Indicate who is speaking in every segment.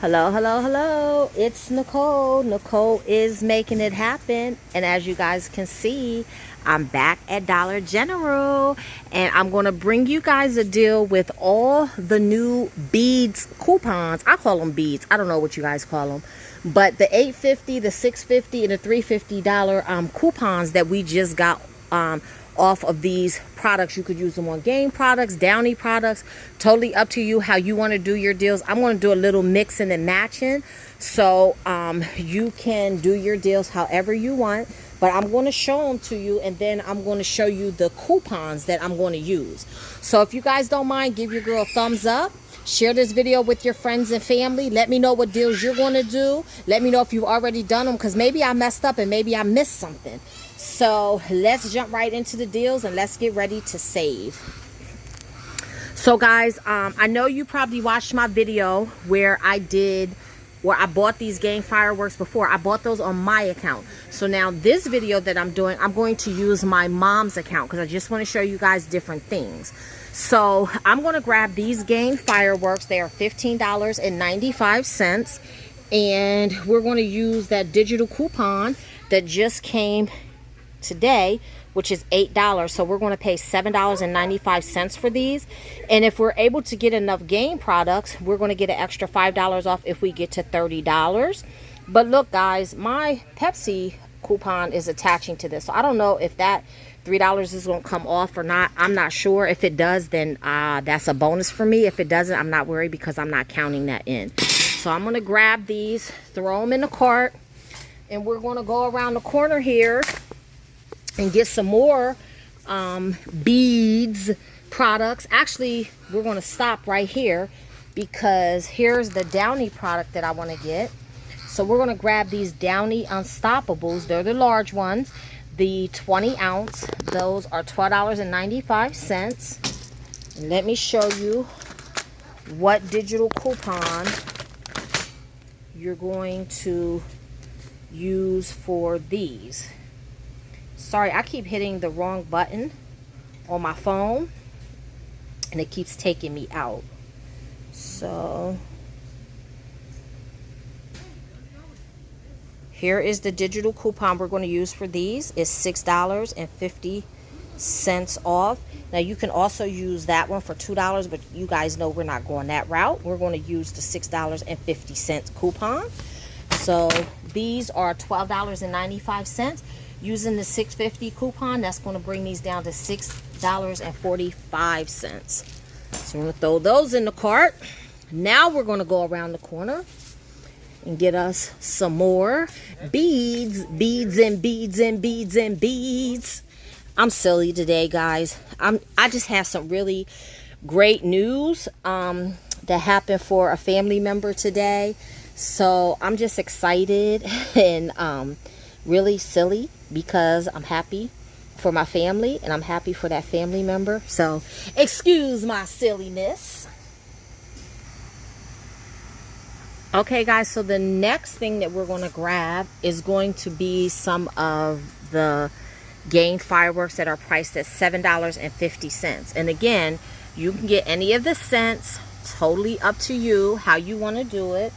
Speaker 1: Hello, hello, hello. It's Nicole. Nicole is making it happen. And as you guys can see, I'm back at Dollar General. And I'm going to bring you guys a deal with all the new beads coupons. I call them beads. I don't know what you guys call them. But the $8.50, the $6.50, and the $3.50 coupons that we just got off of these products. You could use them on game products, Downy products, totally up to you how you want to do your deals. I'm going to do a little mixing and matching, so you can do your deals however you want, but I'm going to show them to you, and then I'm going to show you the coupons that I'm going to use. So if you guys don't mind, give your girl a thumbs up. Share this video with your friends and family. Let me know what deals you're going to do. Let me know if you've already done them, because maybe I messed up and maybe I missed something. So let's jump right into the deals and let's get ready to save. So guys, I know you probably watched my video where I bought these game fireworks before. I bought those on my account. So now this video that I'm doing, I'm going to use my mom's account because I just want to show you guys different things. So I'm going to grab these game fireworks. They are $15.95. And we're going to use that digital coupon that just came today, which is $8. So we're going to pay $7.95 for these. And if we're able to get enough game products, we're going to get an extra $5 off if we get to $30. But look guys, my Pepsi coupon is attaching to this, so I don't know if that $3 is going to come off or not. I'm not sure. If it does, then that's a bonus for me. If it doesn't, I'm not worried because I'm not counting that in. So I'm going to grab these, throw them in the cart, and we're going to go around the corner here and get some more beads products. Actually, we're going to stop right here because here's the Downy product that I want to get. So we're going to grab these Downy Unstoppables. They're the large ones, the 20 ounce. Those are $12.95. And let me show you what digital coupon you're going to use for these. Sorry, I keep hitting the wrong button on my phone and it keeps taking me out. So here is the digital coupon we're going to use for these. It's $6.50 off. Now you can also use that one for $2, but you guys know we're not going that route. We're going to use the $6.50 coupon. So these are $12.95. Using the $6.50 coupon, that's going to bring these down to $6.45. So we're going to throw those in the cart. Now we're going to go around the corner and get us some more beads. Beads and beads and beads and beads. I'm silly today, guys. I just have some really great news that happened for a family member today. So I'm just excited and really silly because I'm happy for my family and I'm happy for that family member. So excuse my silliness. Okay guys, so the next thing that we're going to grab is going to be some of the game fireworks that are priced at $7.50. And again, you can get any of the cents, totally up to you how you want to do it.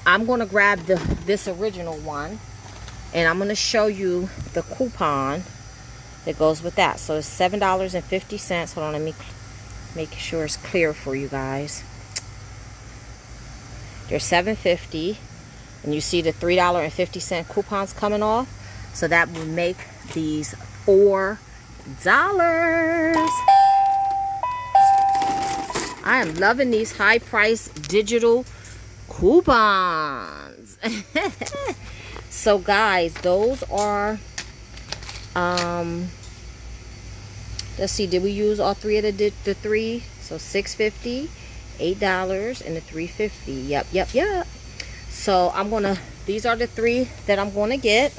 Speaker 1: I'm going to grab this original one, and I'm going to show you the coupon that goes with that. So it's $7.50. Hold on, let me make sure it's clear for you guys. They're $7.50, and you see the $3.50 coupons coming off. So that will make these $4. I am loving these high price digital coupons. So guys, those are let's see, did we use all three of the three? So $6.50, $8, and the $3.50. Yep. So I'm gonna, these are the three that I'm gonna get.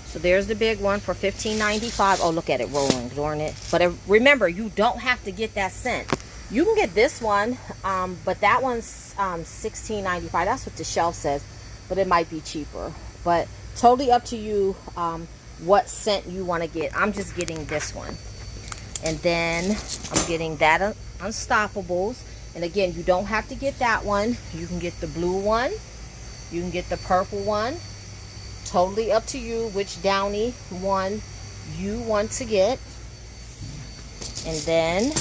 Speaker 1: So there's the big one for $15.95. Oh, look at it rolling, darn it. But remember, you don't have to get that cent. You can get this one, but that one's $16.95. That's what the shelf says, but it might be cheaper. But totally up to you what scent you want to get. I'm just getting this one. And then I'm getting that Unstoppables. And again, you don't have to get that one. You can get the blue one. You can get the purple one. Totally up to you which Downy one you want to get. And then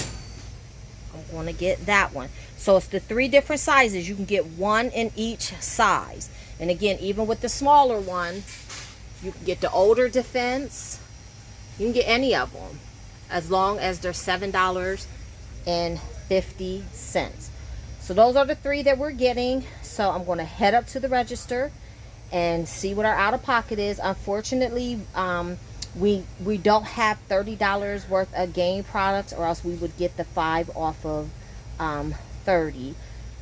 Speaker 1: I'm going to get that one. So it's the 3 different sizes. You can get 1 in each size. And again, even with the smaller one, you can get the older Defense. You can get any of them as long as they're $7.50. So those are the 3 that we're getting. So I'm going to head up to the register and see what our out-of-pocket is. Unfortunately, we don't have $30 worth of game products, or else we would get the 5 off of 30.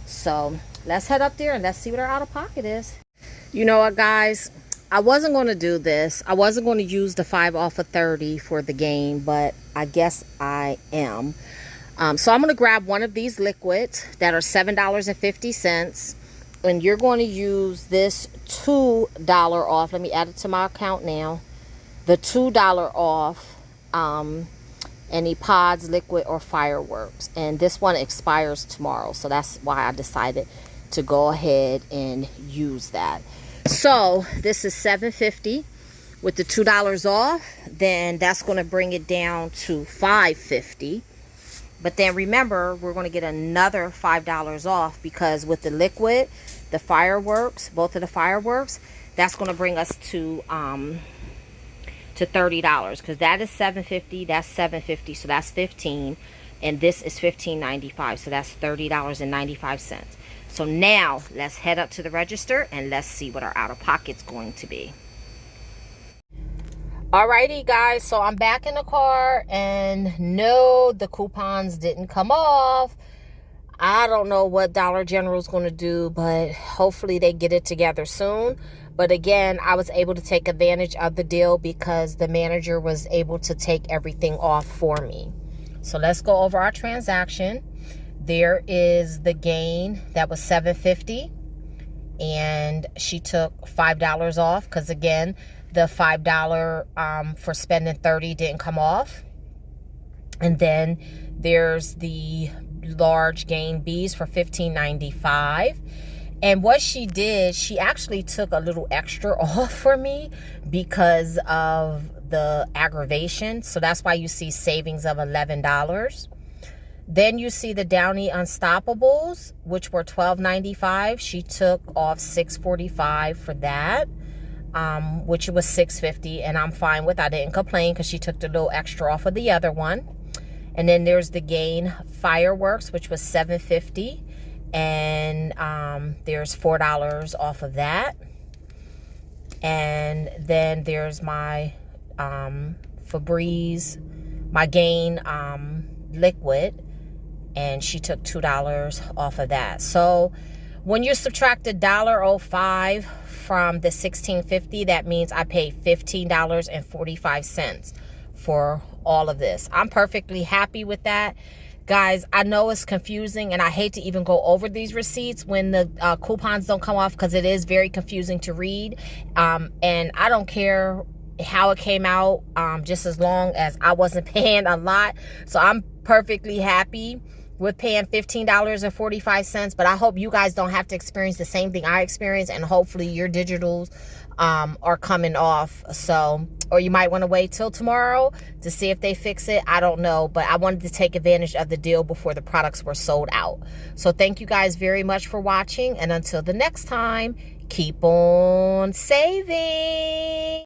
Speaker 1: So let's head up there and let's see what our out-of-pocket is. You know what, guys, I wasn't going to do this. I wasn't going to use the 5 off of 30 for the game, but I guess I am. So I'm going to grab one of these liquids that are $7.50, and you're going to use this $2 off. Let me add it to my account now. The $2 off any pods, liquid, or fireworks. And this one expires tomorrow, so that's why I decided to go ahead and use that. So this is $7.50 with the $2 off. Then that's going to bring it down to $5.50. But then remember, we're going to get another $5 off, because with the liquid, the fireworks, both of the fireworks, that's going to bring us to $30, because that is $7.50, that's $7.50, so that's $15, and this is $15.95, so that's $30.95. So now let's head up to the register and let's see what our out-of-pocket's going to be. Alrighty, guys, so I'm back in the car, and no, the coupons didn't come off. I don't know what Dollar General's going to do, but hopefully they get it together soon. But again, I was able to take advantage of the deal because the manager was able to take everything off for me. So let's go over our transaction. There is the gain that was $7.50, and she took $5 off because, again, the $5 for spending $30 didn't come off. And then there's the large gain Bs for $15.95. And what she did, she actually took a little extra off for me because of the aggravation. So that's why you see savings of $11. Then you see the Downy Unstoppables, which were $12.95. She took off $6.45 for that, which was $6.50, and I'm fine with. I didn't complain because she took the little extra off of the other one. And then there's the Gain Fireworks, which was $7.50, and there's $4 off of that. And then there's my Febreze, my Gain liquid, and she took $2 off of that. So when you subtract $1.05 from the $16.50, that means I paid $15.45 for all of this. I'm perfectly happy with that. Guys, I know it's confusing, and I hate to even go over these receipts when the coupons don't come off, because it is very confusing to read. And I don't care how it came out, just as long as I wasn't paying a lot. So I'm perfectly happy with paying $15.45, but I hope you guys don't have to experience the same thing I experienced, and hopefully your digitals are coming off. So, or you might want to wait till tomorrow to see if they fix it. I don't know, but I wanted to take advantage of the deal before the products were sold out. So thank you guys very much for watching, and until the next time, keep on saving.